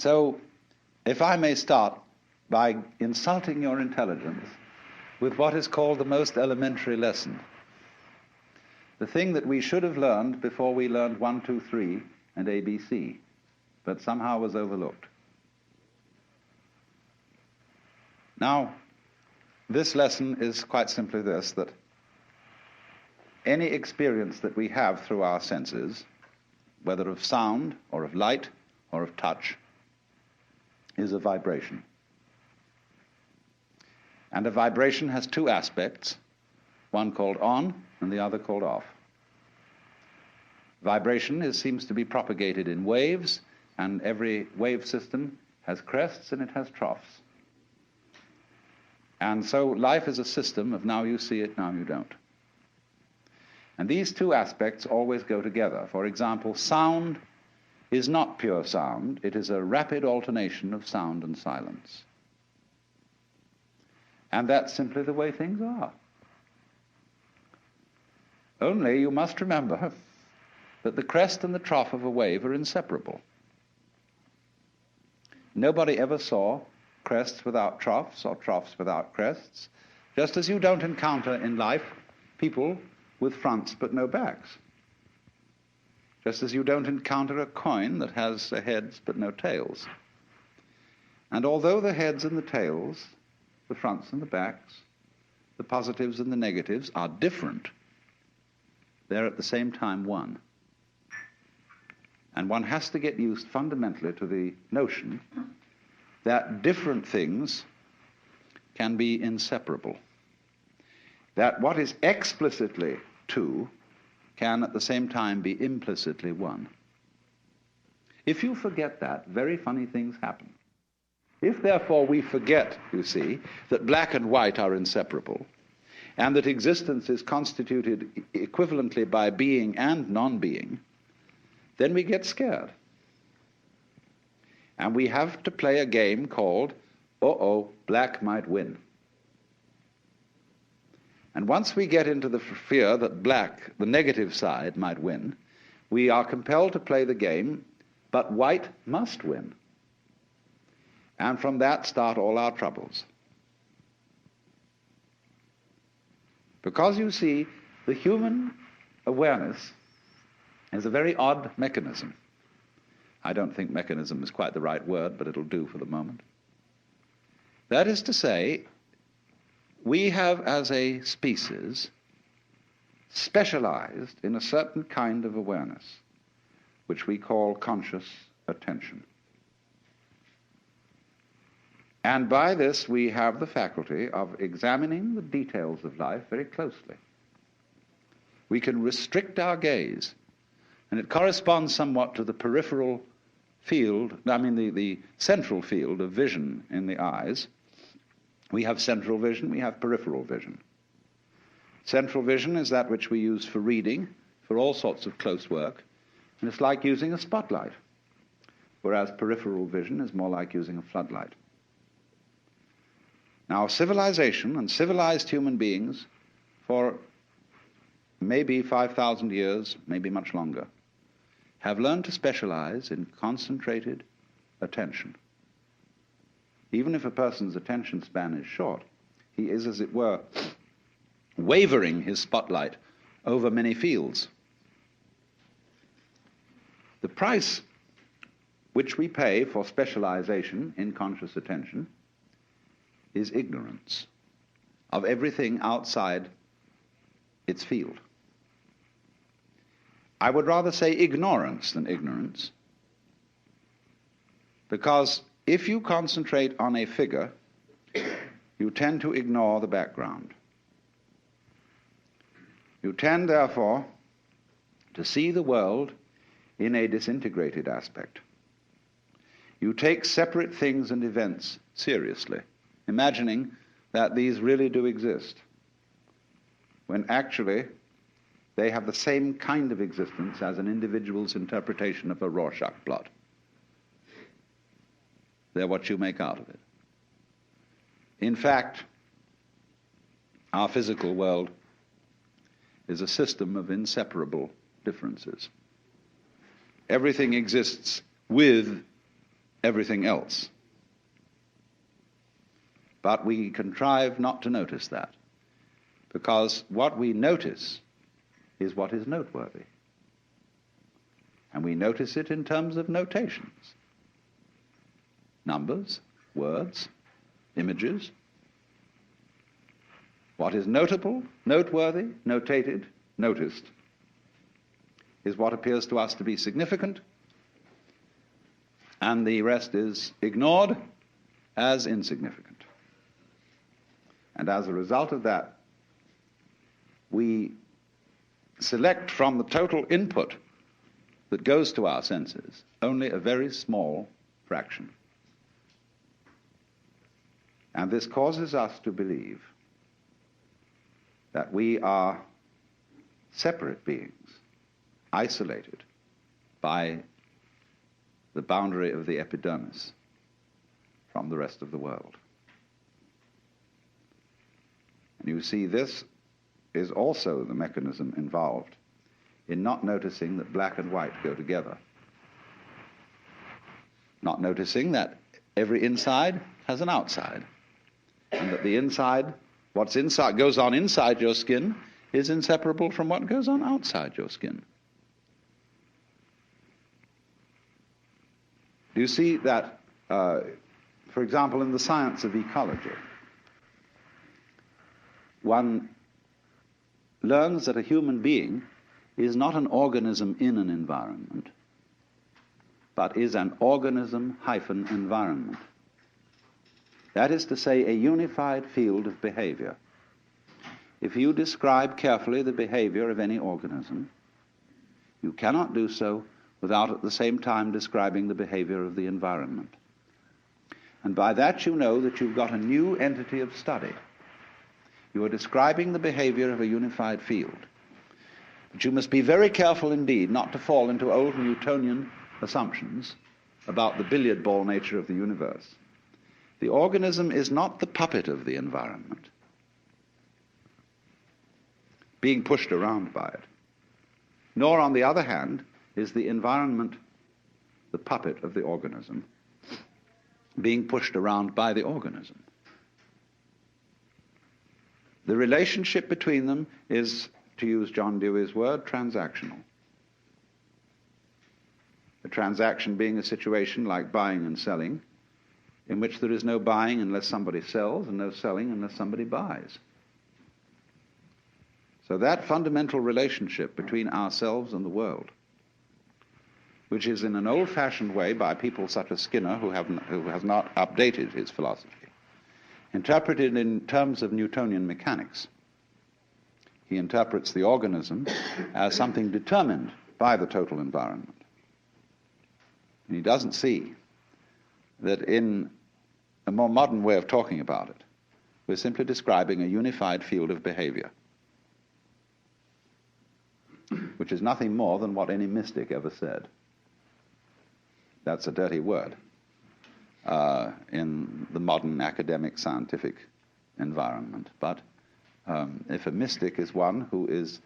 So, if I may start by insulting your intelligence with what is called the most elementary lesson, the thing that we should have learned before we learned 1, 2, 3 and ABC, but somehow was overlooked. Now, this lesson is quite simply this, that any experience that we have through our senses, whether of sound or of light or of touch, is a vibration. And a vibration has two aspects, one called on and the other called off. Vibration seems to be propagated in waves, and every wave system has crests and it has troughs. And so life is a system of now you see it, now you don't. And these two aspects always go together. For example, sound is not pure sound. It is a rapid alternation of sound and silence. And that's simply the way things are. Only you must remember that the crest and the trough of a wave are inseparable. Nobody ever saw crests without troughs or troughs without crests, just as you don't encounter in life people with fronts but no backs. Just as you don't encounter a coin that has heads but no tails. And although the heads and the tails, the fronts and the backs, the positives and the negatives are different, they're at the same time one. And one has to get used fundamentally to the notion that different things can be inseparable. That what is explicitly two can at the same time be implicitly one. If you forget that, very funny things happen. If therefore we forget, you see, that black and white are inseparable, and that existence is constituted equivalently by being and non-being, then we get scared. And we have to play a game called, black might win. And once we get into the fear that black, the negative side, might win, we are compelled to play the game, but white must win. And from that start all our troubles. Because you see, the human awareness is a very odd mechanism. I don't think mechanism is quite the right word, but it'll do for the moment. That is to say, we have as a species specialized in a certain kind of awareness, which we call conscious attention. And by this we have the faculty of examining the details of life very closely. We can restrict our gaze, and it corresponds somewhat to the peripheral field, the central field of vision in the eyes. We have central vision, we have peripheral vision. Central vision is that which we use for reading, for all sorts of close work, and it's like using a spotlight, whereas peripheral vision is more like using a floodlight. Now, civilization and civilized human beings for maybe 5,000 years, maybe much longer, have learned to specialize in concentrated attention. Even if a person's attention span is short, he is, as it were, wavering his spotlight over many fields. The price which we pay for specialization in conscious attention is ignorance of everything outside its field. I would rather say ignorance than ignorance, because if you concentrate on a figure, you tend to ignore the background. You tend, therefore, to see the world in a disintegrated aspect. You take separate things and events seriously, imagining that these really do exist, when actually they have the same kind of existence as an individual's interpretation of a Rorschach blot. They're what you make out of it. In fact, our physical world is a system of inseparable differences. Everything exists with everything else. But we contrive not to notice that, because what we notice is what is noteworthy. And we notice it in terms of notations. Numbers, words, images. What is notable, noteworthy, notated, noticed, is what appears to us to be significant, and the rest is ignored as insignificant. And as a result of that, we select from the total input that goes to our senses only a very small fraction. And this causes us to believe that we are separate beings, isolated by the boundary of the epidermis from the rest of the world. And you see, this is also the mechanism involved in not noticing that black and white go together. Not noticing that every inside has an outside, and that the inside, what's inside, goes on inside your skin, is inseparable from what goes on outside your skin. Do you see that, for example, in the science of ecology, one learns that a human being is not an organism in an environment, but is an organism-environment. That is to say, a unified field of behavior. If you describe carefully the behavior of any organism, you cannot do so without at the same time describing the behavior of the environment. And by that you know that you've got a new entity of study. You are describing the behavior of a unified field. But you must be very careful indeed not to fall into old Newtonian assumptions about the billiard ball nature of the universe. The organism is not the puppet of the environment, being pushed around by it. Nor, on the other hand, is the environment the puppet of the organism, being pushed around by the organism. The relationship between them is, to use John Dewey's word, transactional. A transaction being a situation like buying and selling, in which there is no buying unless somebody sells, and no selling unless somebody buys. So that fundamental relationship between ourselves and the world, which is in an old-fashioned way by people such as Skinner, who has not updated his philosophy, interpreted in terms of Newtonian mechanics. He interprets the organism as something determined by the total environment. And he doesn't see that in a more modern way of talking about it, we're simply describing a unified field of behavior, which is nothing more than what any mystic ever said. That's a dirty word in the modern academic scientific environment. But if a mystic is one who is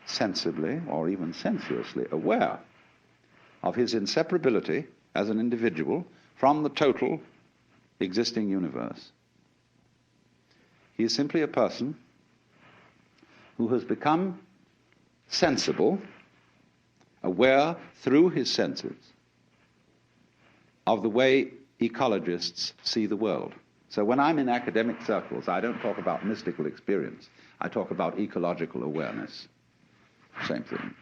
sensibly or even sensuously aware of his inseparability as an individual from the total existing universe, he is simply a person who has become sensible, aware through his senses of the way ecologists see the world. So when I'm in academic circles, I don't talk about mystical experience. I talk about ecological awareness. Same thing.